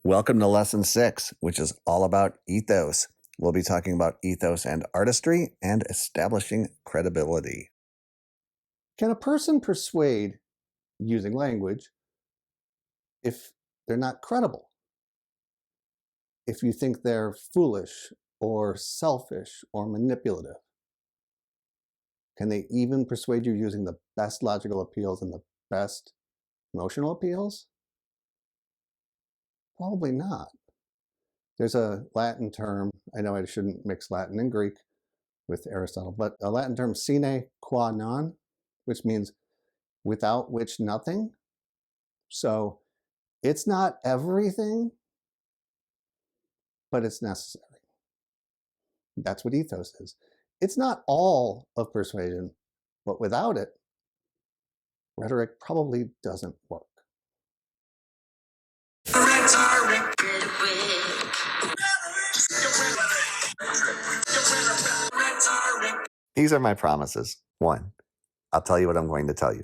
Welcome to Lesson 6, which is all about ethos. We'll be talking about ethos and artistry and establishing credibility. Can a person persuade using language if they're not credible? If you think they're foolish or selfish or manipulative? Can they even persuade you using the best logical appeals and the best emotional appeals? Probably not. There's a Latin term, I know I shouldn't mix Latin and Greek with Aristotle, but a Latin term, sine qua non, which means without which nothing. So it's not everything, but it's necessary. That's what ethos is. It's not all of persuasion, but without it, rhetoric probably doesn't work. These are my promises. 1, I'll tell you what I'm going to tell you.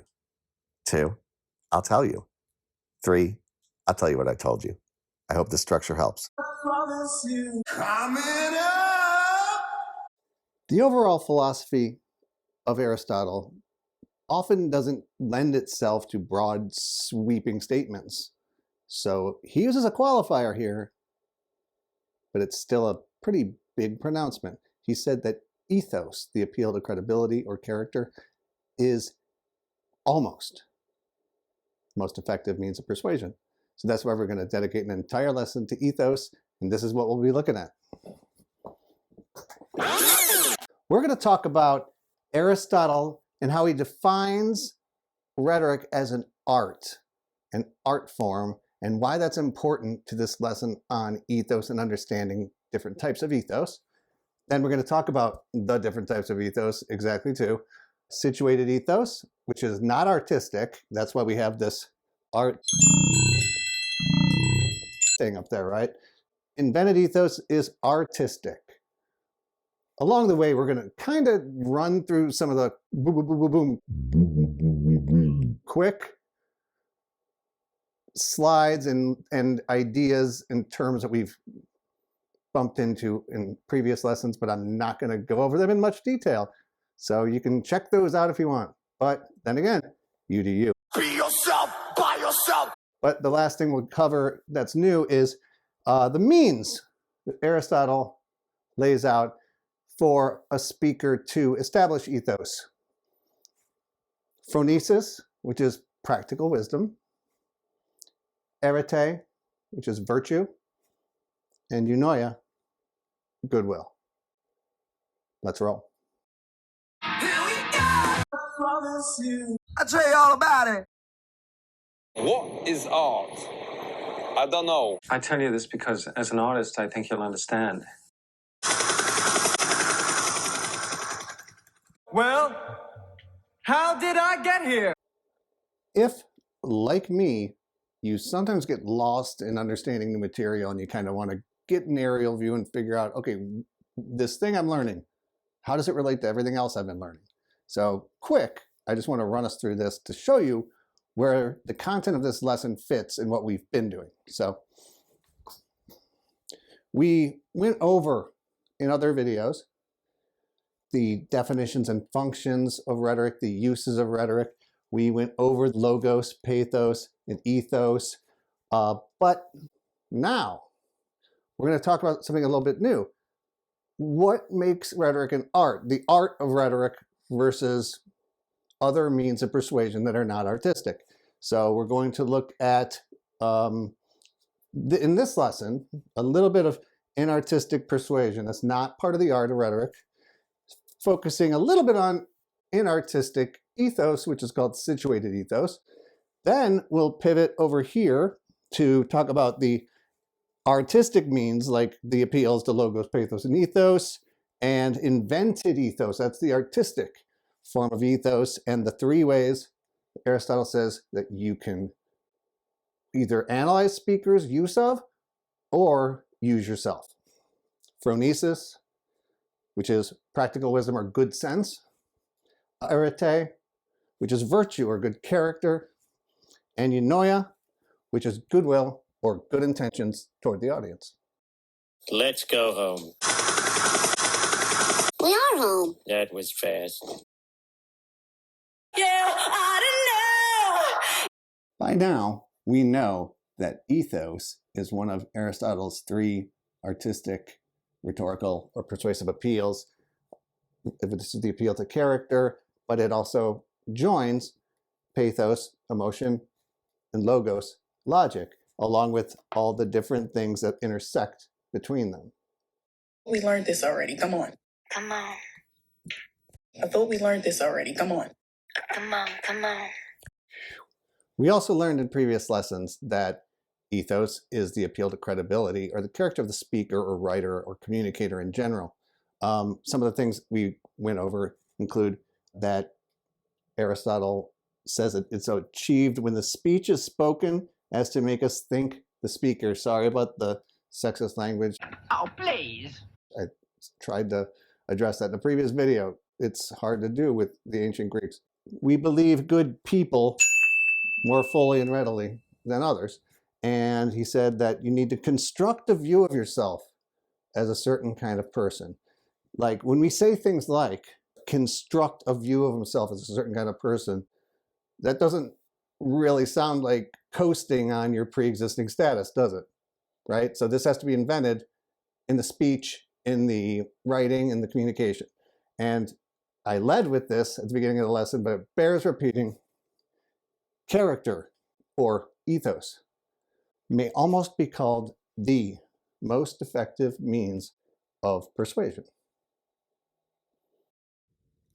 2, I'll tell you. 3, I'll tell you what I told you. I hope the structure helps. The overall philosophy of Aristotle often doesn't lend itself to broad, sweeping statements. So he uses a qualifier here, but it's still a pretty big pronouncement. He said that ethos, the appeal to credibility or character, is almost the most effective means of persuasion. So that's why we're going to dedicate an entire lesson to ethos, and this is what we'll be looking at. We're going to talk about Aristotle and how he defines rhetoric as an art form, and why that's important to this lesson on ethos and understanding different types of ethos. Then we're going to talk about the different types of ethos, exactly too. Situated ethos, which is not artistic. That's why we have this art thing up there, right? Invented ethos is artistic. Along the way, we're going to kind of run through some of the quick slides and ideas and terms that we've bumped into in previous lessons, but I'm not going to go over them in much detail. So you can check those out if you want. But then again, you do you. Be yourself, by yourself. But the last thing we'll cover that's new is the means that Aristotle lays out for a speaker to establish ethos. Phronesis, which is practical wisdom. Arete, which is virtue. And eunoia, goodwill. Let's roll. Here we go! I'll tell you all about it. What is art? I don't know. I tell you this because as an artist, I think you'll understand. Well, how did I get here? If, like me, you sometimes get lost in understanding the material and you kind of want to get an aerial view and figure out, okay, this thing I'm learning, how does it relate to everything else I've been learning? So quick, I just want to run us through this to show you where the content of this lesson fits in what we've been doing. So we went over in other videos the definitions and functions of rhetoric, the uses of rhetoric. We went over logos, pathos, and ethos. But now we're going to talk about something a little bit new. What makes rhetoric an art? The art of rhetoric versus other means of persuasion that are not artistic. So we're going to look at, in this lesson, a little bit of inartistic persuasion. That's not part of the art of rhetoric. Focusing a little bit on inartistic ethos, which is called situated ethos. Then we'll pivot over here to talk about the artistic means, like the appeals to logos, pathos, and ethos, and invented ethos. That's the artistic form of ethos, and the 3 ways Aristotle says that you can either analyze speakers' use of or use yourself. which is virtue or good character, and eunoia, which is goodwill or good intentions toward the audience. Let's go home. We are home. That was fast. Yeah, I By now, we know that ethos is one of Aristotle's three artistic, rhetorical, or persuasive appeals. This is the appeal to character, but it also joins pathos, emotion, and logos, logic, along with all the different things that intersect between them. We learned this already. Come on. Come on. I thought we learned this already. Come on. Come on. Come on. We also learned in previous lessons that ethos is the appeal to credibility or the character of the speaker or writer or communicator in general. Some of the things we went over include that Aristotle says it's achieved when the speech is spoken as to make us think the speaker. Sorry about the sexist language. Oh, please. I tried to address that in the previous video. It's hard to do with the ancient Greeks. We believe good people more fully and readily than others. And he said that you need to construct a view of yourself as a certain kind of person. Like when we say things like construct a view of himself as a certain kind of person, that doesn't really sound like coasting on your pre-existing status, does it? Right? So this has to be invented in the speech, in the writing, in the communication. And I led with this at the beginning of the lesson, but it bears repeating. Character, or ethos, may almost be called the most effective means of persuasion.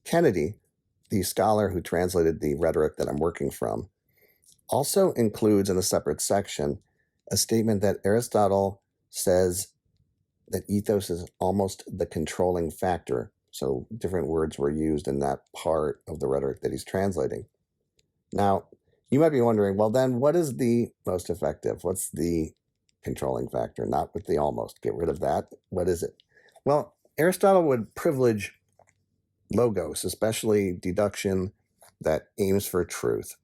Kennedy, the scholar who translated the rhetoric that I'm working from, also includes in a separate section a statement that Aristotle says that ethos is almost the controlling factor. So different words were used in that part of the rhetoric that he's translating. Now, you might be wondering, well, then what is the most effective? What's the controlling factor? Not with the almost. Get rid of that. What is it? Well, Aristotle would privilege logos, especially deduction that aims for truth.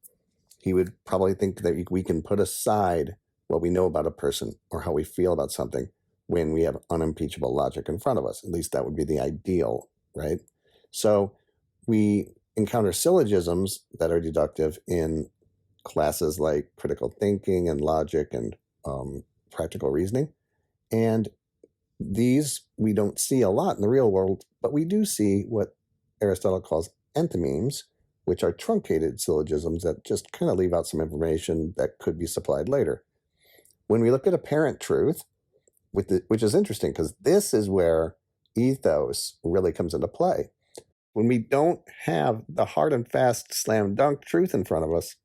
He would probably think that we can put aside what we know about a person or how we feel about something when we have unimpeachable logic in front of us. At least that would be the ideal, right? So we encounter syllogisms that are deductive in classes like critical thinking and logic and practical reasoning. And these we don't see a lot in the real world, but we do see what Aristotle calls enthymemes, which are truncated syllogisms that just kind of leave out some information that could be supplied later. When we look at apparent truth, which is interesting because this is where ethos really comes into play. When we don't have the hard and fast slam dunk truth in front of us,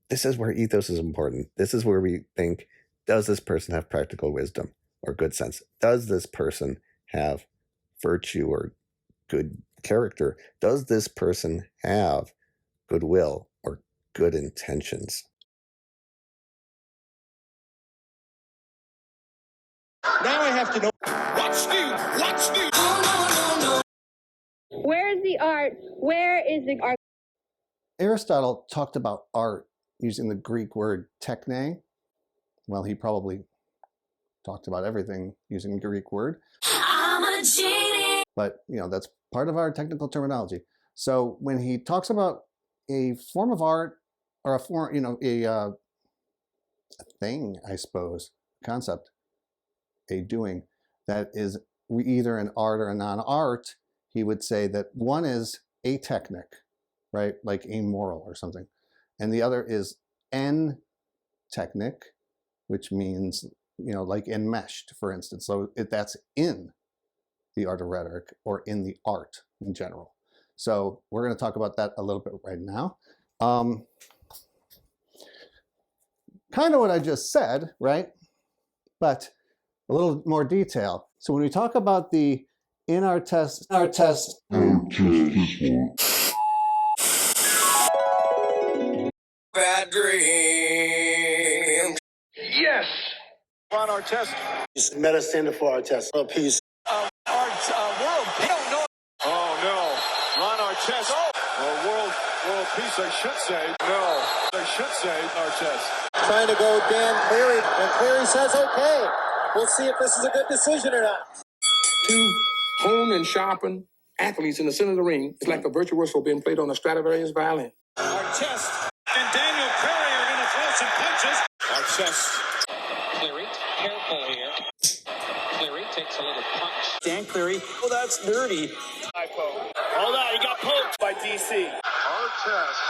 this is where ethos is important. This is where we think, does this person have practical wisdom or good sense? Does this person have virtue or good character? Does this person have goodwill or good intentions? Now I have to know. What's new? What's new? Where is the art? Where is the art? Aristotle talked about art using the Greek word techne. Well, he probably talked about everything using the Greek word. I'm a genie. But, that's part of our technical terminology. So when he talks about a form of art or a form, a thing, I suppose, concept, a doing that is either an art or a non-art, he would say that one is atechnic, right? Like amoral or something. And the other is en-technic, which means, like enmeshed, for instance. So that's in the art of rhetoric or in the art in general. So we're going to talk about that a little bit right now. Kind of what I just said, right? But a little more detail. So when we talk about the inartistic, Bad dream. Yes. On our test. It's meta standard for our test. A piece. Our world. Hell no. Oh no. Ron Artest. World piece I should say. No. I should say Artest. Trying to go Dan Cleary, and Cleary says, okay. We'll see if this is a good decision or not. Two honed and sharpened athletes in the center of the ring. It's like a virtuoso being played on a Stradivarius violin. Artest and Daniel Cleary are going to throw some punches. Artest. Cleary, careful here. Cleary takes a little punch. Dan Cleary. Oh, that's dirty. Hold on, he got poked by DC. Artest.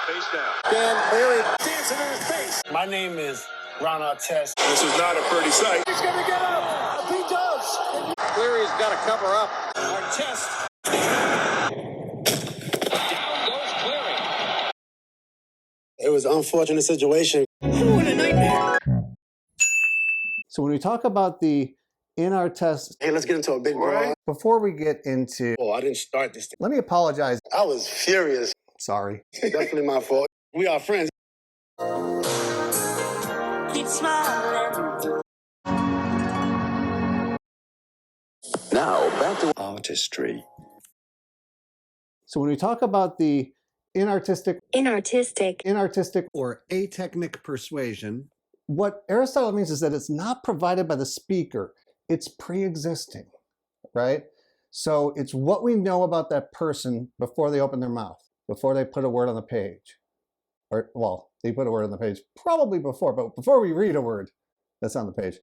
Face down. Dan Cleary. Dancing in his face. My name is Ron Artest. This is not a pretty sight. He's going to get up. He does. Cleary's got to cover up. Artest. Down goes Cleary. It was an unfortunate situation. What a nightmare. So when we talk about the inartistic, Hey, let's get into a big brawl. before we get into, Oh, I didn't start this thing. let me apologize. I was furious. Sorry. Definitely my fault. We are friends. Keep smiling. Now, back to artistry. So when we talk about the inartistic, Inartistic. or atechnic persuasion, what Aristotle means is that it's not provided by the speaker, it's pre-existing, right? So it's what we know about that person before they open their mouth, before they put a word on the page. Or, well, they put a word on the page probably before, but before we read a word that's on the page,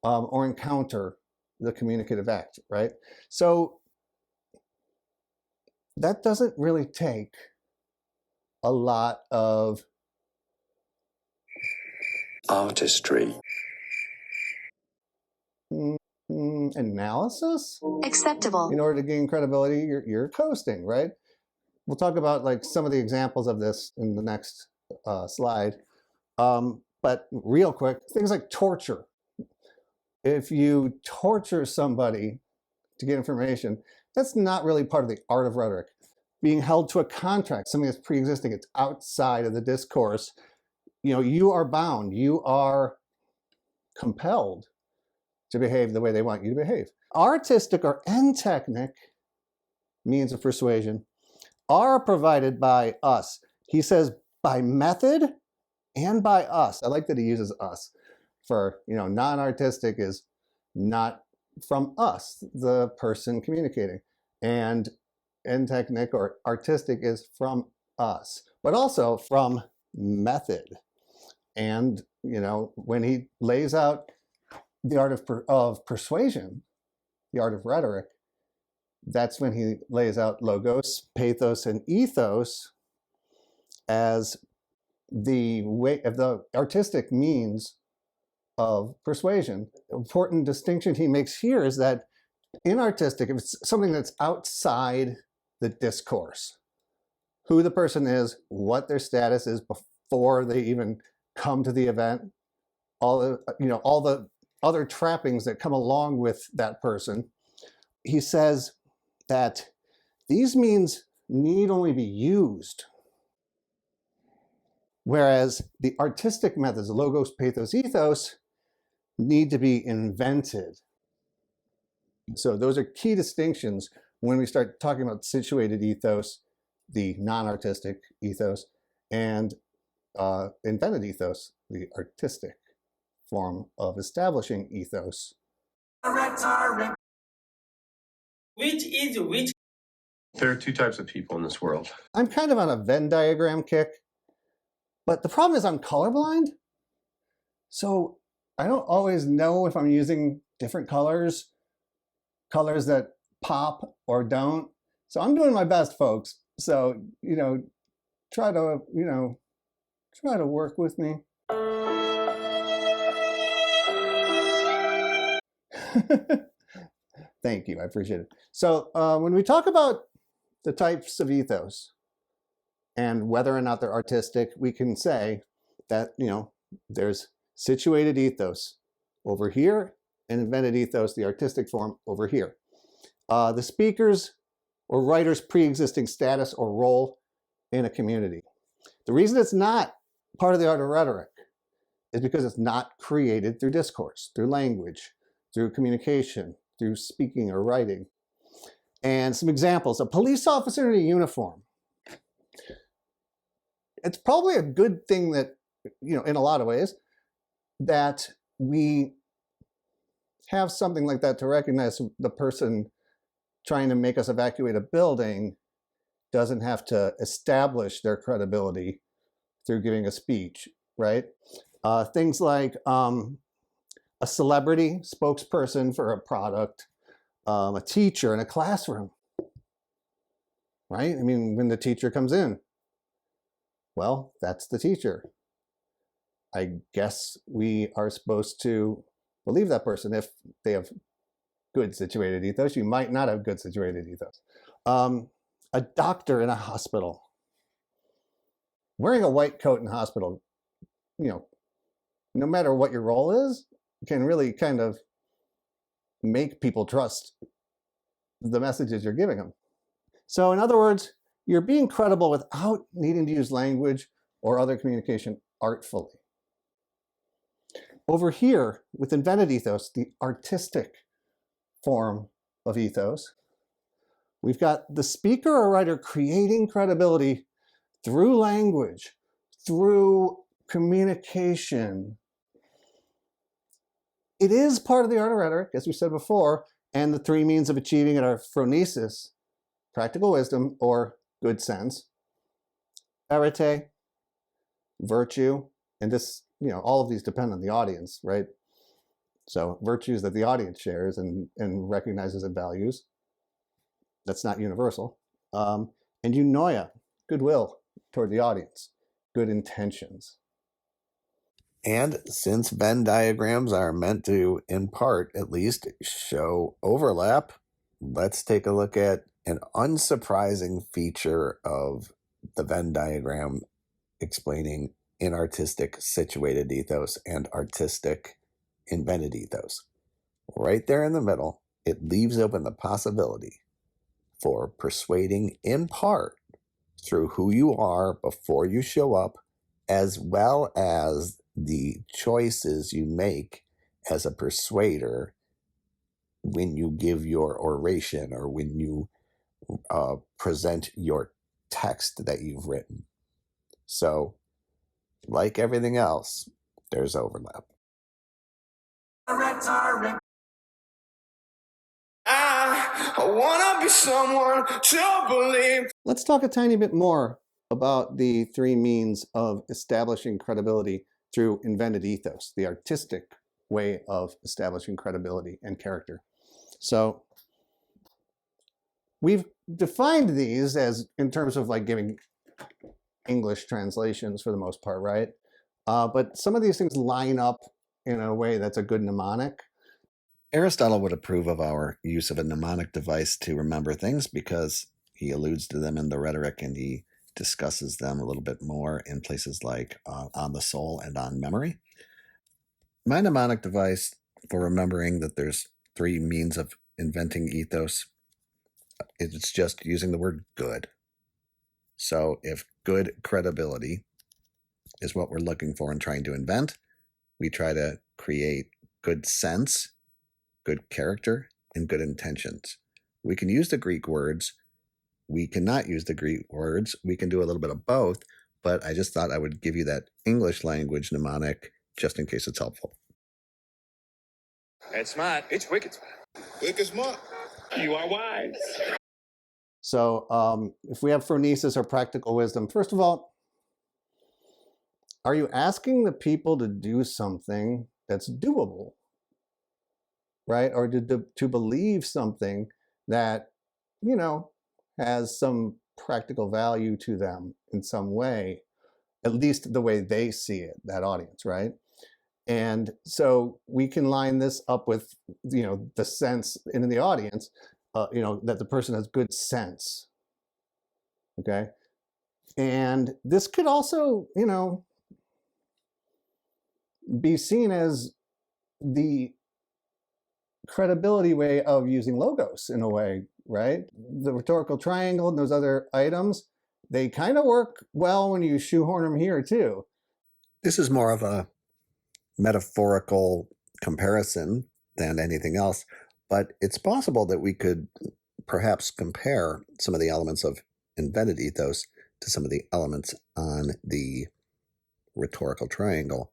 or encounter the communicative act, right? So that doesn't really take a lot of Artistry. analysis Acceptable. in order to gain credibility. You're coasting, right? We'll talk about like some of the examples of this in the next slide. But real quick, things like torture. If you torture somebody to get information, that's not really part of the art of rhetoric. Being held to a contract, something that's pre-existing, it's outside of the discourse. You know, you are bound, you are compelled to behave the way they want you to behave. Artistic or entechnic means of persuasion are provided by us. He says by method and by us. I like that he uses us for, you know, non-artistic is not from us, the person communicating. And entechnic or artistic is from us, but also from method. And, you know, when he lays out the art of persuasion, the art of rhetoric, that's when he lays out logos, pathos, and ethos as the way of the artistic means of persuasion. Important distinction he makes here is that in artistic, if it's something that's outside the discourse, who the person is, what their status is before they even come to the event, all the, you know, all the other trappings that come along with that person, he says that these means need only be used. Whereas the artistic methods, logos, pathos, ethos, need to be invented. So those are key distinctions when we start talking about situated ethos, the non-artistic ethos, and invented ethos, the artistic form of establishing ethos. Rhetoric. Which is which? There are two types of people in this world. I'm kind of on a Venn diagram kick, but the problem is I'm colorblind. So I don't always know if I'm using different colors that pop or don't. So I'm doing my best, folks. So, you know, try to work with me. Thank you, I appreciate it. So when we talk about the types of ethos and whether or not they're artistic, we can say that, you know, there's situated ethos over here and invented ethos, the artistic form, over here. The speaker's or writer's pre-existing status or role in a community. The reason it's not part of the art of rhetoric is because it's not created through discourse, through language, through communication, through speaking or writing. And some examples: a police officer in a uniform It's probably a good thing that, in a lot of ways, that we have something like that to recognize the person trying to make us evacuate a building doesn't have to establish their credibility through giving a speech, right? Things like a celebrity spokesperson for a product, a teacher in a classroom, right? I mean, when the teacher comes in, well, that's the teacher. I guess we are supposed to believe that person if they have good situated ethos. You might not have good situated ethos. A doctor in a hospital. Wearing a white coat in a hospital, no matter what your role is, can really kind of make people trust the messages you're giving them. So in other words, you're being credible without needing to use language or other communication artfully. Over here, with invented ethos, the artistic form of ethos, we've got the speaker or writer creating credibility through language, through communication. It is part of the art of rhetoric, as we said before, and the three means of achieving it are phronesis, practical wisdom, or good sense, arete, virtue, and this, all of these depend on the audience, right? So virtues that the audience shares and recognizes and values. That's not universal. And eunoia, goodwill toward the audience, good intentions. And since Venn diagrams are meant to, in part at least, show overlap, let's take a look at an unsurprising feature of the Venn diagram explaining inartistic situated ethos and artistic invented ethos. Right there in the middle, it leaves open the possibility for persuading in part through who you are before you show up, as well as the choices you make as a persuader when you give your oration or when you present your text that you've written. So, like everything else, there's overlap. I wanna be someone to believe. Let's talk a tiny bit more about the three means of establishing credibility through invented ethos, the artistic way of establishing credibility and character. So we've defined these as in terms of like giving English translations for the most part, right? But some of these things line up in a way that's a good mnemonic. Aristotle would approve of our use of a mnemonic device to remember things because he alludes to them in the Rhetoric and he discusses them a little bit more in places like On the Soul and On Memory. My mnemonic device for remembering that there's three means of inventing ethos, it's just using the word good. So if good credibility is what we're looking for and trying to invent, we try to create good sense, good character, and good intentions. We can use the Greek words. We cannot use the Greek words. We can do a little bit of both, but I just thought I would give you that English language mnemonic just in case it's helpful. It's smart. It's wicked smart. Wicked smart. You are wise. So if we have phronesis or practical wisdom, first of all, are you asking the people to do something that's doable, right? Or to believe something that, has some practical value to them in some way, at least the way they see it, that audience, right? And so we can line this up with, the sense in the audience, that the person has good sense, okay? And this could also, be seen as the credibility way of using logos in a way, right? The rhetorical triangle and those other items, they kind of work well when you shoehorn them here too. This is more of a metaphorical comparison than anything else, but it's possible that we could perhaps compare some of the elements of invented ethos to some of the elements on the rhetorical triangle,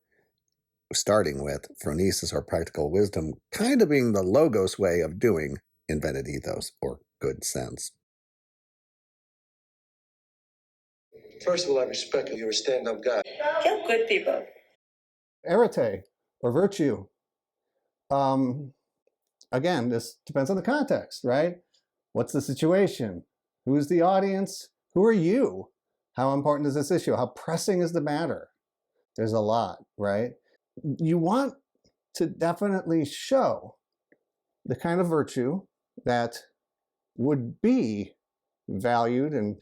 starting with phronesis or practical wisdom kind of being the logos way of doing invented ethos or good sense. First of all, I respect you. You're a stand-up guy. Kill good people. Arete or virtue. Again, this depends on the context, right? What's the situation? Who's the audience? Who are you? How important is this issue? How pressing is the matter? There's a lot, right? You want to definitely show the kind of virtue that would be valued and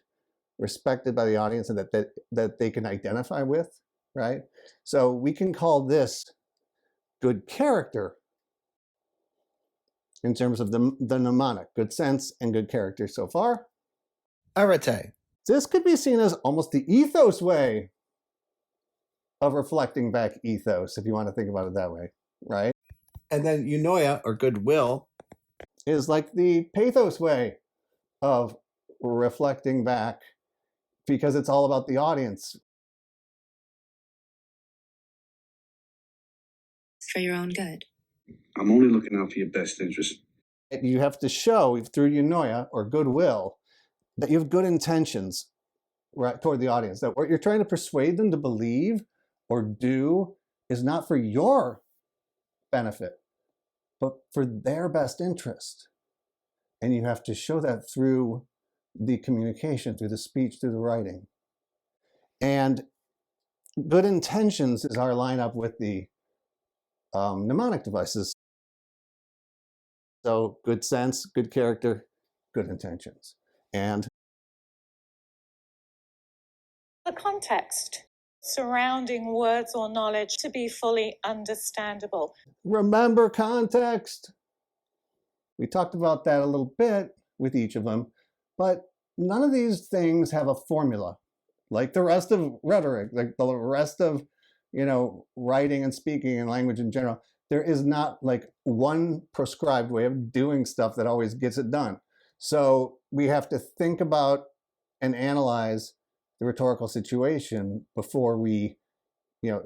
respected by the audience and that they can identify with, right? So we can call this good character in terms of the mnemonic, good sense and good character so far. Arete. This could be seen as almost the ethos way of reflecting back ethos, if you want to think about it that way, right? And then eunoia or goodwill is like the pathos way of reflecting back because it's all about the audience. It's for your own good. I'm only looking out for your best interest. You have to show through eunoia or goodwill that you have good intentions, right, toward the audience, that what you're trying to persuade them to believe or do is not for your benefit, but for their best interest. And you have to show that through the communication, through the speech, through the writing. And good intentions is our lineup with the mnemonic devices. So good sense, good character, good intentions. And the context surrounding words or knowledge to be fully understandable. Remember context. We talked about that a little bit with each of them, but none of these things have a formula. Like the rest of rhetoric, like the rest of, writing and speaking and language in general, there is not like one prescribed way of doing stuff that always gets it done. So we have to think about and analyze the rhetorical situation before we,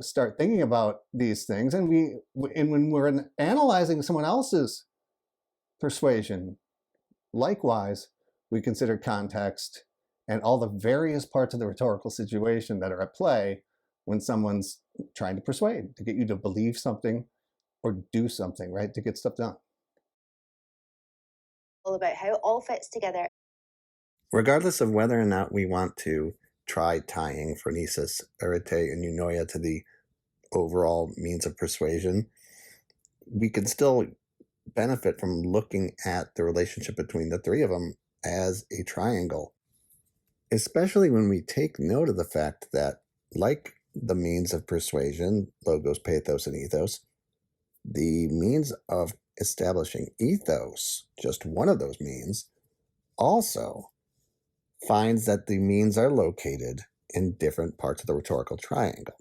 start thinking about these things. And when we're analyzing someone else's persuasion, likewise, we consider context and all the various parts of the rhetorical situation that are at play when someone's trying to persuade, to get you to believe something or do something, right? To get stuff done. All about how it all fits together. Regardless of whether or not we want to try tying phronesis, arete, and eunoia to the overall means of persuasion, we can still benefit from looking at the relationship between the three of them as a triangle, especially when we take note of the fact that, like the means of persuasion, logos, pathos, and ethos, the means of establishing ethos, just one of those means, also finds that the means are located in different parts of the rhetorical triangle.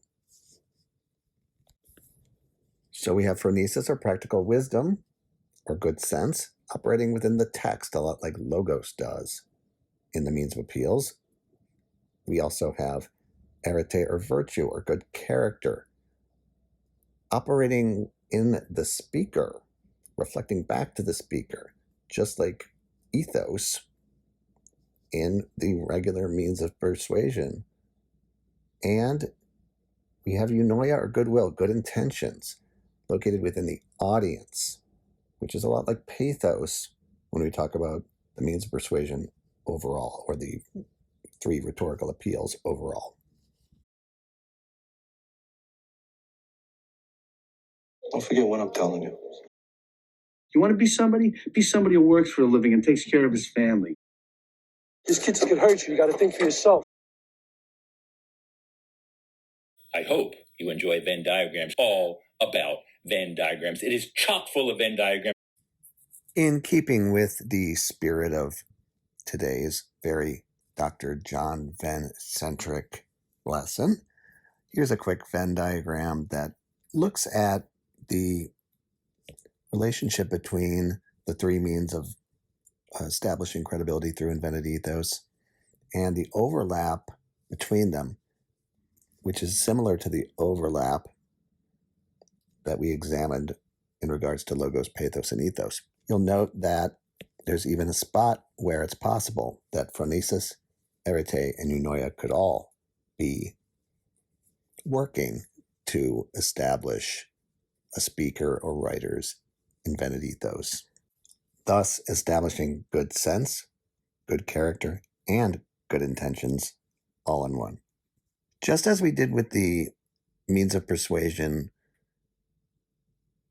So we have phronesis or practical wisdom or good sense operating within the text a lot like logos does in the means of appeals. We also have arete or virtue or good character operating in the speaker, reflecting back to the speaker, just like ethos in the regular means of persuasion. And we have eunoia or goodwill, good intentions, located within the audience, which is a lot like pathos when we talk about the means of persuasion overall, or the three rhetorical appeals overall. Don't forget what I'm telling you. You want to be somebody? Be somebody who works for a living and takes care of his family. These kids could hurt you. You got to think for yourself. I hope you enjoy Venn diagrams. All about Venn diagrams. It is chock full of Venn diagrams. In keeping with the spirit of today's very Dr. John Venn-centric lesson, here's a quick Venn diagram that looks at the relationship between the three means of establishing credibility through invented ethos and the overlap between them, which is similar to the overlap that we examined in regards to logos, pathos, and ethos. You'll note that there's even a spot where it's possible that phronesis, arete, and eunoia could all be working to establish a speaker or writer's invented ethos, thus establishing good sense, good character, and good intentions all in one. Just as we did with the means of persuasion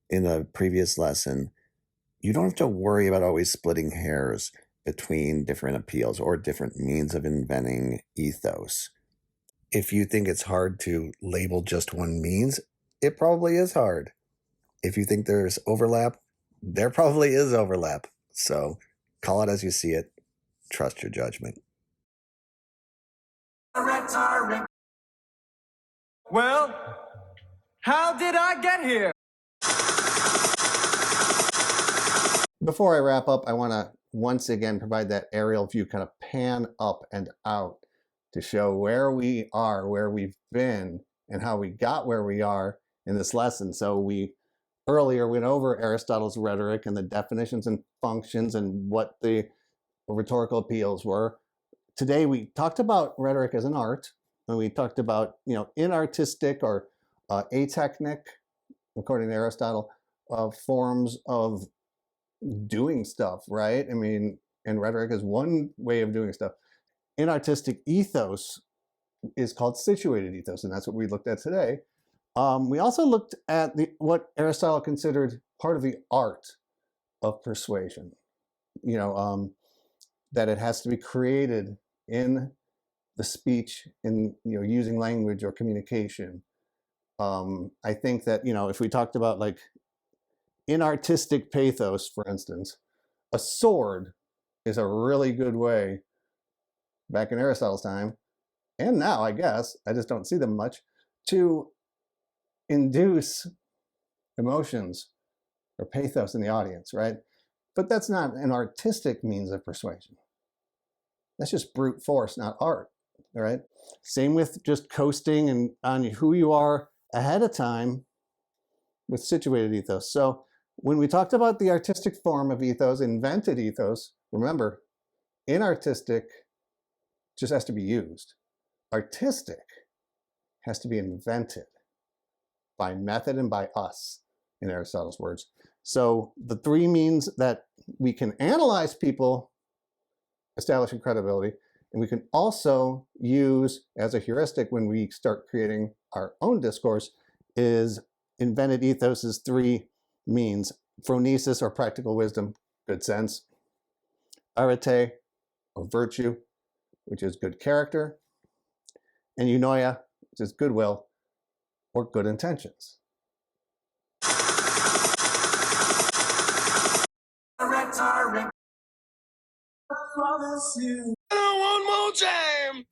in a previous lesson, you don't have to worry about always splitting hairs between different appeals or different means of inventing ethos. If you think it's hard to label just one means, it probably is hard. If you think there's overlap, there probably is overlap. So call it as you see it. Trust your judgment. Rhetoric. Well, how did I get here? Before I wrap up, I want to once again provide that aerial view, kind of pan up and out to show where we are, where we've been, and how we got where we are in this lesson. So we earlier went over Aristotle's rhetoric and the definitions and functions and what the rhetorical appeals were. Today we talked about rhetoric as an art, and we talked about, inartistic or atechnic, according to Aristotle, forms of doing stuff, right? I mean, and rhetoric is one way of doing stuff. Inartistic ethos is called situated ethos, and that's what we looked at today. We also looked at what Aristotle considered part of the art of persuasion. That it has to be created in the speech, in using language or communication. I think that if we talked about like inartistic pathos, for instance, a sword is a really good way, back in Aristotle's time, and now I guess, I just don't see them much, to induce emotions or pathos in the audience, right? But that's not an artistic means of persuasion. That's just brute force, not art, all right? Same with just coasting and on who you are ahead of time with situated ethos. So when we talked about the artistic form of ethos, invented ethos, remember, inartistic just has to be used. Artistic has to be invented by method and by us, in Aristotle's words. So the three means that we can analyze people, establishing credibility, and we can also use as a heuristic when we start creating our own discourse is invented ethos's three means: phronesis or practical wisdom, good sense; arete or virtue, which is good character; and eunoia, which is goodwill or good intentions. Rhetoric. One more time.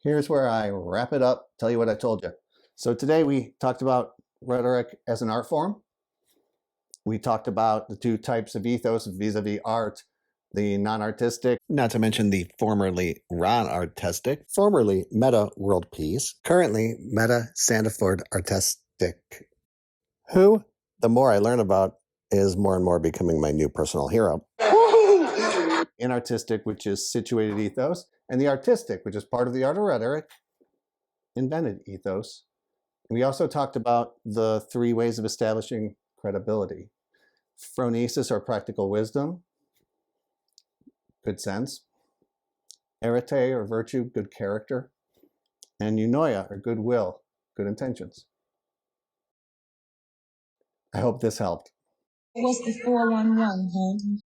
Here's where I wrap it up, tell you what I told you. So today we talked about rhetoric as an art form. We talked about the two types of ethos vis-a-vis art, the non-artistic, not to mention the formerly ron-artistic, formerly meta world peace, currently meta Sandiford artistic, who, the more I learn about, is more and more becoming my new personal hero. Inartistic, which is situated ethos, and the artistic, which is part of the art of rhetoric, invented ethos. We also talked about the three ways of establishing credibility: phronesis or practical wisdom, good sense; arete or virtue, good character; and eunoia or goodwill, good intentions. I hope this helped. What's the 411, huh?